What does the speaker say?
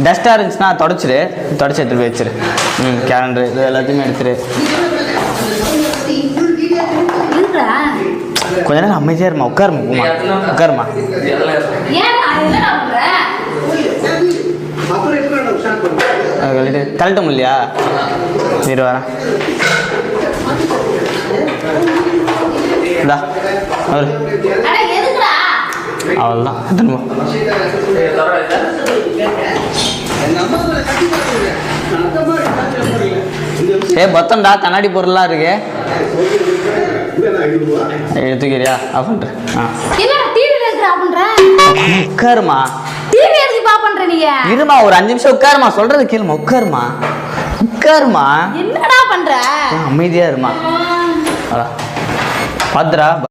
டஸ்டா இருந்துச்சுன்னா தொடச்சிடு, தொடச்சி எடுத்துட்டு போய் வச்சிரு. கேலண்டர் இது எல்லாத்தையுமே எடுத்துரு. கொஞ்ச நேரம் அமைதியா இருமா, உட்காருமா, உட்காருமா. கழட்ட முடியலையா? சரி வரேன். அவ்வளோதான் திரும்ப பத்தம்டா. கண்ணாடி பொருள்லாம் இருக்கு, எடுத்துக்கிறியா? அப்படின்ற உட்காருமா, இருமா ஒரு 5 நிமிஷம் உட்காருமா, சொல்றது கேளுமா, உட்காருமா, உட்காருமா. என்னடா பண்ற? அமைதியா இருமா. பாத்துரா.